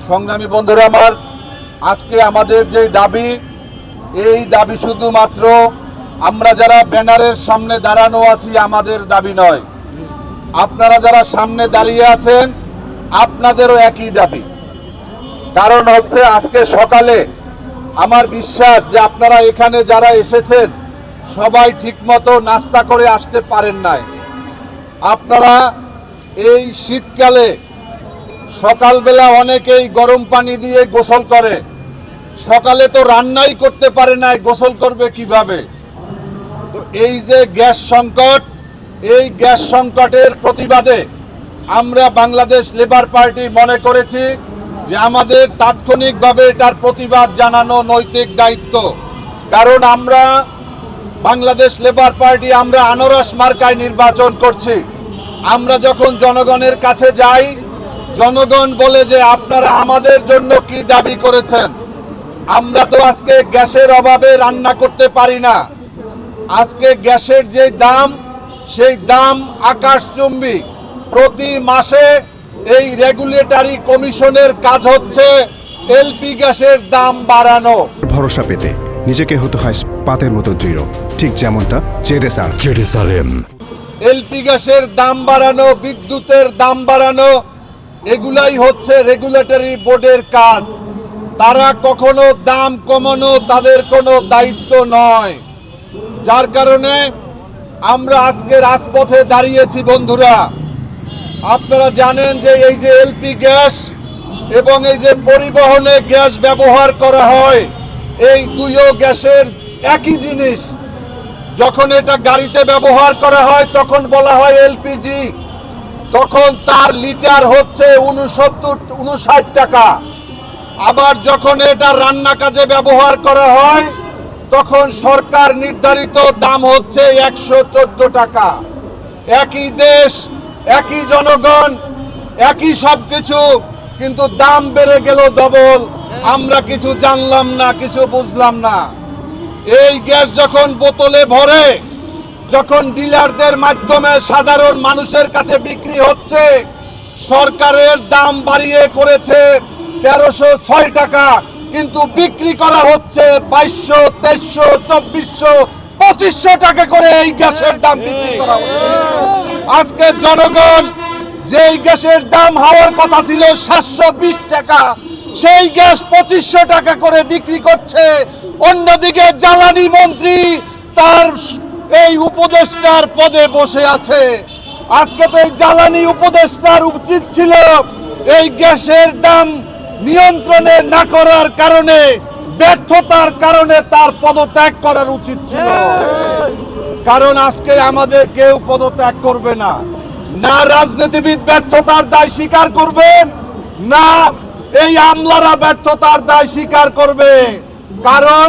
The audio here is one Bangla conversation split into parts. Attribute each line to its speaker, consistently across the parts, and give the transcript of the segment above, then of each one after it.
Speaker 1: সংগ্রামী বন্ধুরা আমার, আজকে আমাদের যে দাবি, এই দাবি শুধুমাত্র আমরা যারা ব্যানারের সামনে দাঁড়ানো আছি আমাদের দাবি নয়, আপনারা যারা সামনে দাঁড়িয়ে আছেন আপনাদেরও একই দাবি। কারণ হচ্ছে আজকে সকালে আমার বিশ্বাস যে আপনারা এখানে যারা এসেছেন সবাই ঠিকমতো নাস্তা করে আসতে পারেন নাই। আপনারা এই শীতকালে সকালবেলা অনেকেই গরম পানি দিয়ে গোসল করে, সকালে তো রান্নাই করতে পারে না, গোসল করবে কিভাবে? তো এই যে গ্যাস সংকট, এই গ্যাস সংকটের প্রতিবাদে আমরা বাংলাদেশ লেবার পার্টি মনে করেছি যে আমাদের তাৎক্ষণিকভাবে এটার প্রতিবাদ জানানো নৈতিক দায়িত্ব। কারণ আমরা বাংলাদেশ লেবার পার্টি আমরা আনারস মার্কায় নির্বাচন করছি। আমরা যখন জনগণের কাছে যাই, জনগণ বলে যে আপনারা আমাদের জন্য কি দাবি করেছেন। আমরা তো আজকে গ্যাসের অভাবে রান্না করতে পারি না। আজকে গ্যাসের যে দাম, সেই দাম আকাশচুম্বী। প্রতি মাসে এই রেগুলেটরি কমিশনের কাজ হচ্ছে এলপি গ্যাসের দাম বাড়ানো।
Speaker 2: ভরসা পেতে নিজেকে হতে হয় পাতের মতো দৃঢ়, ঠিক যেমনটা জেরুসালেম।
Speaker 1: এলপি গ্যাসের দাম বাড়ানো, বিদ্যুতের দাম বাড়ানো, এগুলাই হচ্ছে রেগুলেটরি বোর্ডের কাজ। তারা কখনো দাম কমানো তাদের কোনো দায়িত্ব নয়। যার কারণে আমরা আজকে রাজপথে দাঁড়িয়েছি। বন্ধুরা, আপনারা জানেন যে এই যে এলপি গ্যাস এবং এই যে পরিবহনে গ্যাস ব্যবহার করা হয়, এই দুইও গ্যাসের একই জিনিস। যখন এটা গাড়িতে ব্যবহার করা হয় তখন বলা হয় এলপিজি, তখন তার লিটার হচ্ছে 59 টাকা। আবার যখন এটা রান্না কাজে ব্যবহার করা হয় তখন সরকার নির্ধারিত দাম হচ্ছে 114 টাকা। একই দেশ, একই জনগণ, একই সবকিছু, কিন্তু দাম বেড়ে গেল ডবল। আমরা কিছু জানলাম না, কিছু বুঝলাম না। এই গ্যাস যখন বোতলে ভরে, যখন ডিলারদের মাধ্যমে সাধারণ মানুষের কাছে বিক্রি হচ্ছে, সরকারের দাম বাড়িয়ে করেছে 1306 টাকা, কিন্তু বিক্রি করা হচ্ছে 2200, 2300, 2400, 2500 টাকা করে এই গ্যাসের দাম বিক্রি করা হচ্ছে। আজকে জনগণ যেই গ্যাসের দাম হওয়ার কথা ছিল 720 টাকা, সেই গ্যাস 2500 টাকা করে বিক্রি করছে। অন্যদিকে জ্বালানি মন্ত্রী তার এই উপদেষ্টার পদে বসে আছে। আজকে তো এই জ্বালানি উপদেষ্টার উচিত ছিল এই গ্যাসের দাম নিয়ন্ত্রণে না করার কারণে, ব্যর্থতার কারণে তার পদত্যাগ করার উচিত ছিল। কারণ আজকে আমাদের কেউ পদত্যাগ করবে না। না রাজনীতিবিদ ব্যর্থতার দায় স্বীকার করবেন, না এই আমলারা ব্যর্থতার দায় স্বীকার করবে। কারণ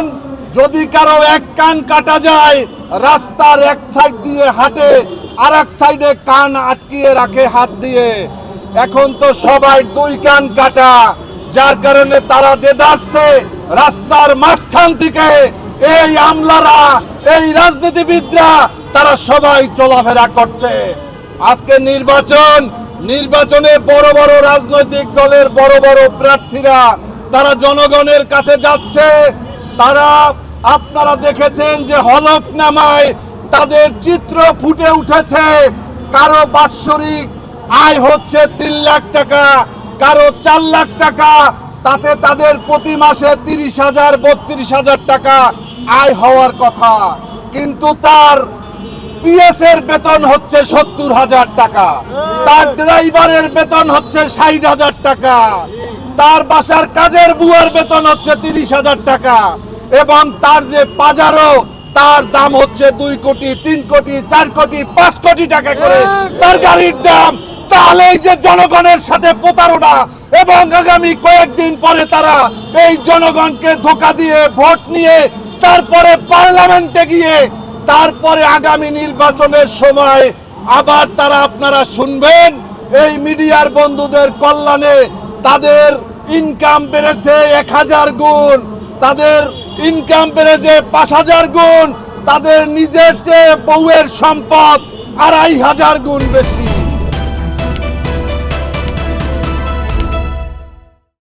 Speaker 1: যদি কারো এক কান কাটা যায়, রাস্তার এক সাইড দিয়ে হাঁটে, আর এক সাইডে কান আটকিয়ে রাখে হাত দিয়ে। এখন তো সবাই দুই কান কাটা, যার কারণে তারা দেদারছে রাস্তার মাঝখান থেকে এই আমলারা, এই রাজনীতিবিদরা, তারা সবাই চলাফেরা করছে। আজকে নির্বাচনে বড় বড় রাজনৈতিক দলের বড় বড় প্রার্থীরা তারা জনগণের কাছে যাচ্ছে। তারা, আপনারা দেখেছেন যে হলফনামায় তাদের চিত্র ফুটে উঠেছে। কারো বাৎসরিক আয় হচ্ছে 3 লাখ টাকা, কারো 4 লাখ টাকা। তাতে তাদের প্রতি মাসে 30,000, 32,000 টাকা আয় হওয়ার কথা, কিন্তু তার পিএসের বেতন হচ্ছে 70,000 টাকা, তার ড্রাইভারের বেতন হচ্ছে 60,000 টাকা, তার বাসার কাজের বুয়ার বেতন হচ্ছে 30,000 টাকা, এবং তার যে বাজারও তার দাম হচ্ছে 2 কোটি, 3 কোটি, 4 কোটি, 5 কোটি টাকা করে তার গাড়ির দাম। তাহলে এই যে জনগণের সাথে প্রতারণা, এবং আগামী কয়েকদিন পরে তারা এই জনগণকে ধোঁকা দিয়ে ভোট নিয়ে তারপরে পার্লামেন্টে গিয়ে তারপরে আগামী নির্বাচনের সময় আবার তারা, আপনারা শুনবেন, এই মিডিয়ার বন্ধুদের কল্যাণে তাদের ইনকাম বেড়েছে 1000 গুণ, তাদের ইনকাম বেড়েছে 5000 গুণ, তাদের নিজের চেয়ে বউয়ের সম্পদ 2500 গুণ বেশি।